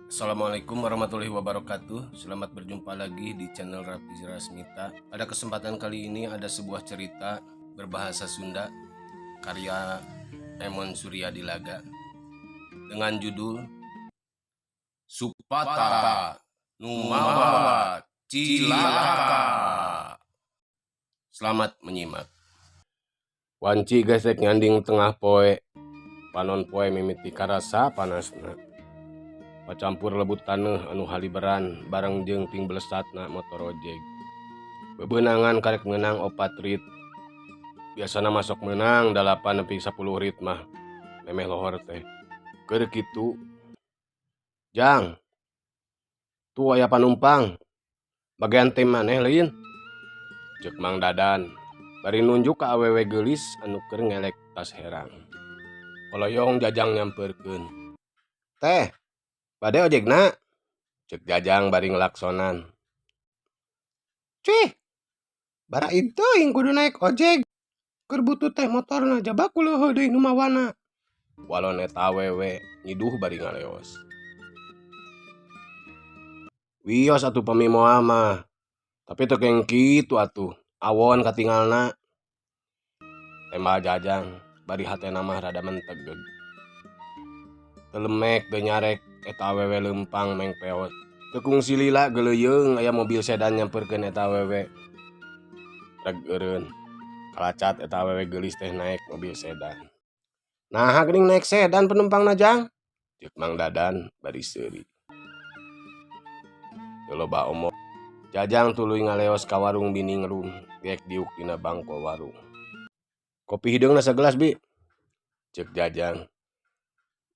Assalamualaikum warahmatullahi wabarakatuh. Selamat berjumpa lagi di channel Raffi Rasmita. Pada kesempatan kali ini ada sebuah cerita berbahasa Sunda karya Emon Suryadilaga dengan judul Supata Numawa Cilaka. Selamat menyimak. Wanci gesek nyanding tengah poe, panon poe mimiti karasa panasna. Pacampur lebut taneuh anu haliberan bareng jeung ting blesatna motor ojek. Bebeunangan karek meunang 4 rit. Biasana masuk menang 8 nepi 10 rit mah. Memeh lohor teh. Keur kitu. Jang. Tu aya panumpang. Bagian tim maneh leuin. Ceuk Mang Dadan. Bari nunjuk ka awewe geulis anu keur ngelek tas herang. Koloyong Jajang nyampeurkeun. Teh, bade ojekna? Cek Jajang bari ngelaksonan. Cih, bara teuing kudu naik ojek. Keur butuh teh motorna jaba kuleuh deui nu mawana. Walon eta awewe nyiduh bari ngaleos. Wios atuh pamimoa mah. Tapi teu keng kitu atuh. Awon katingalna. Tembal Jajang bari hatena mah rada mentegeg. Teu lemek teu nyarek eta awewe leumpang meng peot. Teu kungsi lila geleuyeung aya mobil sedan nyampeurkeun eta awewe. Reg eureun. Kalacat eta awewe geulis teh naik mobil sedan. Naha geuning naik sedan penumpangna Jang? Ceuk Mang Dadan bari seuri. Teu loba omong. Jajang tuluy ngaleos ka warung Biningrum, geek diuk dina bangko warung. Kopi hideungna sagelas, Bi. Ceuk Jajang.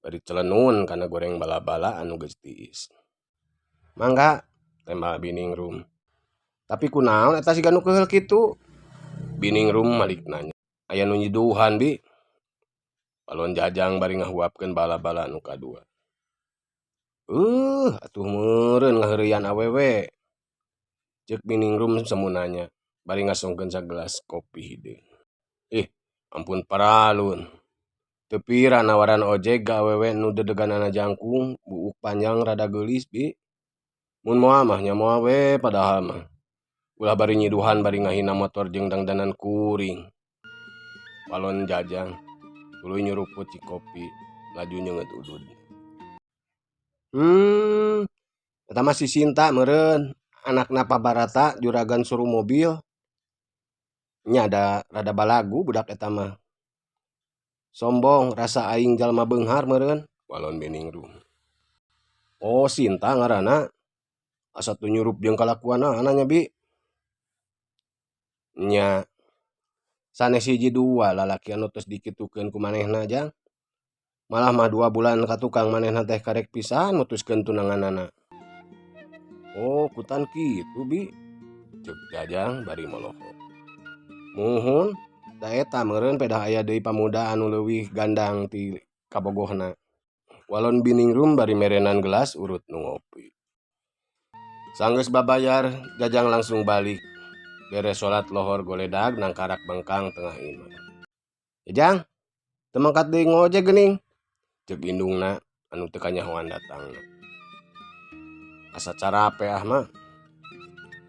Bari celenun kana goreng bala-bala anu geus tiis. Mangga, tembal Biningrum. Tapi kunaon eta siga nu keheul kitu? Biningrum malik nanya. Aya nu nyiduhan, Bi. Balon Jajang bari ngahuapkeun bala-bala anu kadua. Atuh meureun ngaheureuyan awewe. Ceuk Biningrum semunanya. Bari ngasongkeun sagelas kopi hideung. Ampun paralun. Teu pira nawaran ojek ka awewe nu dedeganana jangkung, buuk panjang rada geulis, Bi. Mun moal mah nya moal we padahal mah. Ulah bari nyiduhan bari ngahina motor jeung dangdanan kuring. Walon Jajang tuluy nyuruput ci kopi, laju nyeungeut udud. Eta mah si Sinta meureun, anakna Pak Barata juragan suruh mobil. Nya ada rada balagu budak eta mah. Sombong rasa aing jalma beunghar meureun, walon Biningrum. Oh, Sinta ngaranna. Asa teu nyurup jeung kalakuanna nya, Bi. Nya sanes hiji dua lalaki anu tos dikitukeun ku manehna Jang. Malah mah 2 bulan ka tukang manehna teh karek pisan mutuskeun tunanganana. Oh, kutan kitu, Bi. Ceuk Jajang bari molohot. Muhun, da eta meureun pedah aya deui pamuda anu leuwih gandang ti kabogohna. Walon Biningrum bari merenan gelas urut nu ngopi. Sanggeus babayar, Jajang langsung balik. Beres salat lohor goledag nangkarak bengkang tengah imah. Jajang, teu mangkat deui ngojek geuning. Ceuk indungna anu teu kanyahoan datangna. Asa carape ah mah.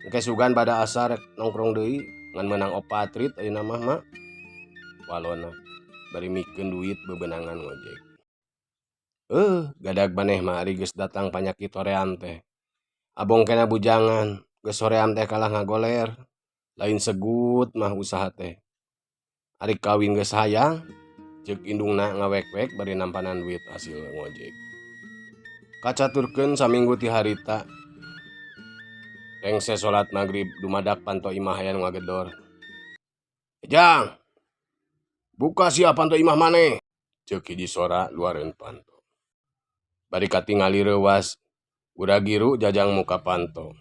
Engke sugan bada asa rek nongkrong deui ngan meunang 4 rit ayeuna mah. Walona bari mikeun duit bebeunangan ngojek. Gadag maneh mah ari geus datang panyakit hoream teh. Abong kena bujangan, geus hoream teh kalah ngagoler. Lain segut mah usaha teh. Ari kawin geus hayang, ceuk indungna ngawek-wek bari nampanan duit hasil ngojek. Kacaturkeun saminggu ti harita. Rengse salat magrib dumadak panto imah aya nu ngagedor. Jang, buka sia panto imah maneh. Ceuk hiji sora luareun panto. Bari katingali reuwas, udah giru Jajang muka panto.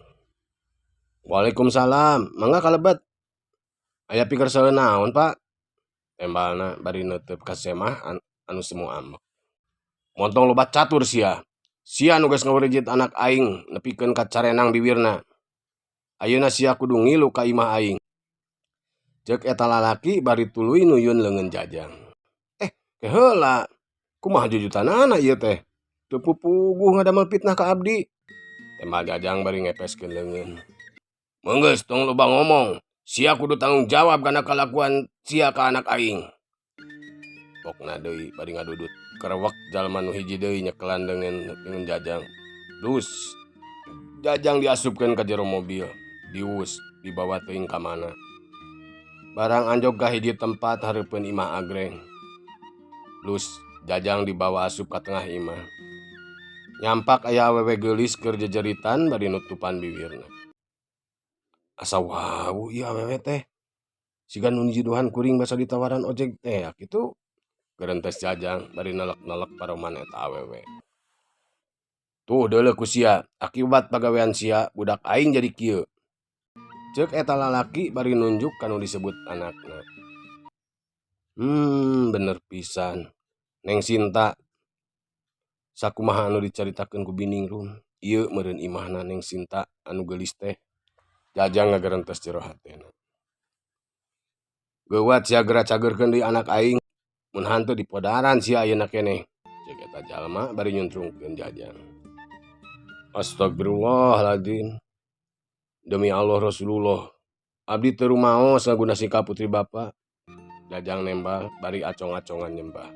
Waalaikumsalam, mangga kalebet. Aya pikeun saeun naon, Pak? Tembalna bari neuteub ka semah anu semu ambek. Montong loba catur sia. Sia nu geus ngawrijit anak aing nepikeun ka carenang bibirna. Ayeuna sia kudu ngilu ka imah aing. Ceuk eta lalaki bari tuluy nuyun leungeun Jajang. Ke heula, kumaha jujutanana ieu teh? teu pupuguh ngadamel fitnah ka abdi. Temal Jajang bari ngepeskeun leungeun. Menggeus tong loba ngomong, sia kudu tanggung jawab kana kalakuan sia ka anak aing. Pokna deui bari ngadudut kerewek jalma nu hiji deui nyekelan dengan Jajang. Terus Jajang diasupkeun ka jero mobil, dius dibawa teuing ka mana. Barang anjog ka hiji tempat hareupeun imah agreng. Lus Jajang dibawa asup ka tengah imah. Nyampak aya awewe geulis keur jejeritan bari nutupan bibirna. Asa wau ieu awewe teh. Siga nu jiduhan kuring basa ditawaran ojek teh kitu. Geurentes Jajang bari nelek-nelek paroman eta awewe. Tuh deuleuh ku sia, akibat pagawean sia budak aing jadi kieu. Ceuk eta lalaki bari nunjuk kanu disebut anakna. Bener pisan. Neng Sinta sakumaha anu dicaritakeun ku bining rum. Ieu meureun imahna Neng Sinta anu geulis teh. Jajang ngageurentes jero hatena. Geuwat sia geura cageurkeun deui anak aing mun hanteu dipodaran sia ayeuna keneh. Ceuk eta jalma bari nyuntrungkeun Jajang. Astagfirullahaladzim. Demi Allah Rasulullah. Abdi teu rumaos ngaguna sikap putri bapa. Jajang nembal bari acong-acongan nyembah.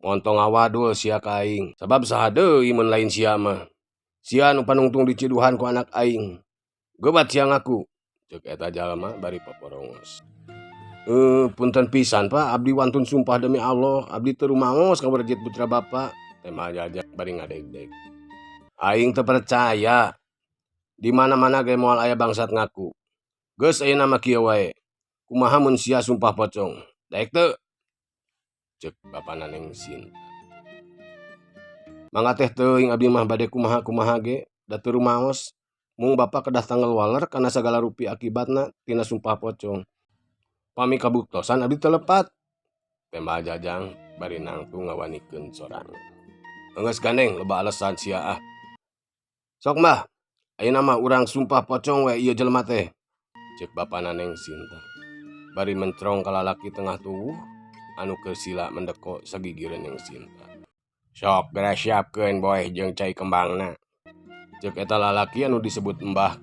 Montong awadul sia ka aing. Sabab saha deui mun lain sia mah. Sia nu panungtung diciduhan ku anak aing. Gobat sia ngaku. Ceuk eta jalma bari paporongos. Punten pisan Pak, abdi wantun sumpah demi Allah, abdi teu rumaos ngaberjit putra bapa. Temal Jajang bari ngadeg-deg. Aing teu percaya. Di mana-mana ge moal aya bangsat ngaku. Geus ayeuna mah kieu wae. Kumaha mun sia sumpah pocong? Daek teu? Ceuk bapana Neng Sinta. Mangga teh teuing abdi mah bade kumaha-kumaha ge, da teu rumaos. Mung bapa kedah tanggal waler kana sagala rupi akibatna tina sumpah pocong. Pami kabuktosan abdi teu lepat. Temal Jajang bari nangtung ngawanikeun sorangan. Geus gandeng loba alesan sia ah. Sok Mbah, ayeuna mah urang sumpah pocong we ieu jelema teh. Ceuk bapana Neng Sinta. Bari mencrong ka lalaki tengah tuwuh anu keur sila mendeko sagigireun Neng Sinta. Sok geura siapkeun boy jeung cai kembangna. Ceuk eta lalaki anu disebut Mbah.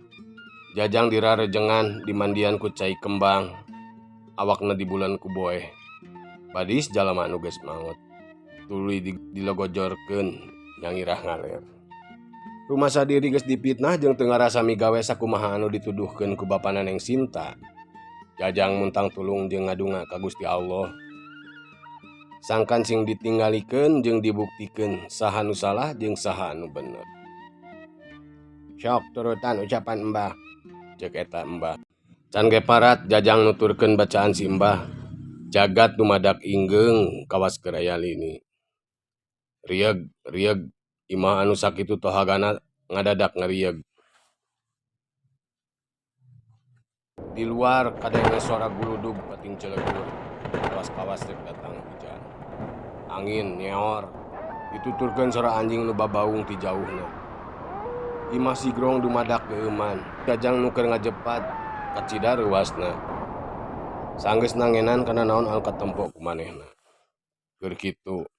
Jajang dirarejengan dimandian ku cai kembang. Awakna dibuleun ku boy. Badis jalema anu geus maot. Tuluy dilogojorkeun nyangirah ngaler. Rumah sadiri geus dipitnah jeung teu ngarasa migawe sakumaha anu dituduhkeun ku bapana Neng Sinta. Jajang muntang tulung jeung ngadunga ka Gusti Allah. Sangkan sing ditinggalikeun jeung dibuktikeun saha nu salah jeung saha anu bener. Sok turutan ucapan Mbah. Ceuk eta Mbah. Can ge parat Jajang nuturkeun bacaan si Mbah. Jagat dumadak inggeung kawas keraya lini. Rieg, rieg, imah anu sakitu tohagana ngadadak ngarieg. Di luar kadenge suara guludug pating celegur. Kawas-kawas rek datang hujan. Angin nyeor. Dituturkeun suara anjing nu babaung ti jauhna. Imah sigrong dumadak geuman. Jajang nu keur ngajepat kacida reuasna. Sanggeus nangenan kana naon anu katempo ku manehna. Keur kitu,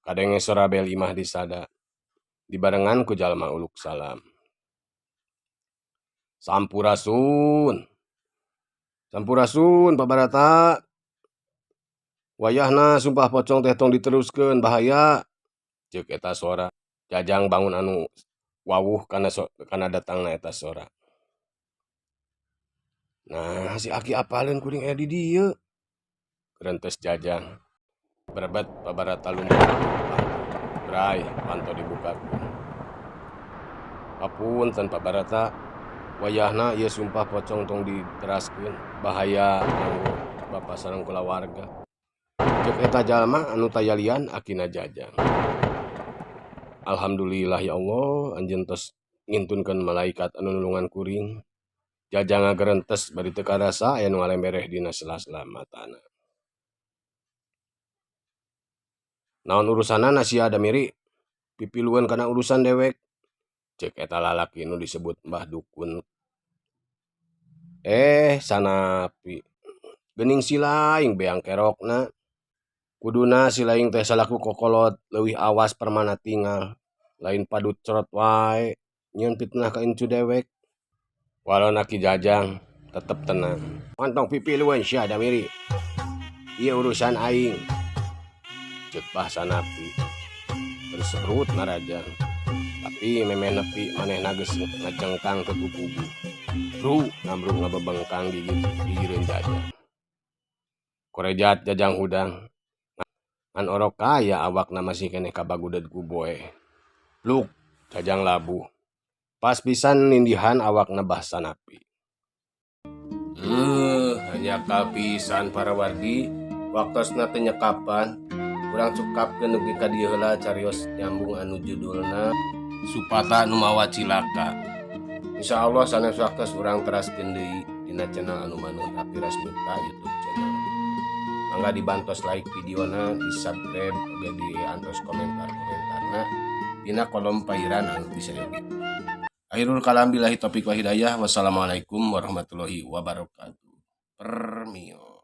kadenge sora bel imah disada. Dibarengan ku jalma uluk salam. Sampurasun. Sampurasun Pak Barata. Wayahna sumpah pocong teh tong diteruskeun bahaya. Ceuk eta sora. Jajang bangun anu wawuh kana datangna eta sora. Nah, si Aki apaleun kuring aya di dieu. Geurentes Jajang. Berebet Pak Barata lumpat. Bray, panto dibukakeun. Hapunten Pak Barata. Wayahna ieu sumpah pocong tong diteraskeun. Bahaya kanggo Bapak sareng kulawarga. Ceuk eta jalma anu tayalian akina Jajang. Alhamdulillah ya Allah, anjeun tos ngintunkeun malaikat anu nulungan kuring. Jajang ngageurentes bari teu karasa aya nu ngalembereh dina sela-sela matana. Naon urusanana sia da miri? Pipilueun kana urusan dewek. Ceuk eta lalaki nu disebut Mbah Dukun. Sanapi. Geuning silaing beang kerokna. Kuduna si laing teh salaku kokolot leuwih awas permana tinggal. Lain padut cerot wae nyieun fitnah ka incu dewek. Walau naki jajang tetep tenang. Mantong pipi luwen sia da miri. Ieu urusan aing. Ceuk bahasa napi. Berserut narajang. Tapi memeh nepi manehna geus ngacengkang ke kubu. Bru nambruk ngabebengkang gigireun jajang. Korejat jajang hudang. Ngan orok kaya awakna masih keneh kabaguded ku boe. Luk jajang labu. Pas pisan nindihan awakna bahasa napi. Hanya kapisan para wargi. Waktosna teu nyekapan. Urang cukapkeun nugi ka dieu heula carios nyambung anu judulna Supata Nu Mawa Cilaka. Insyaallah sanes waktos urang teraskeun deui dina channel anu maneuh Rapi Rasmita YouTube channel. Mangga dibantos like videona, di subscribe, oge diantos komentar-komentarna dina kolom pairan anu bisa yogi. Akhirul kalam billahi taufik wa hidayah. Wassalamualaikum warahmatullahi wabarakatuh. Permio.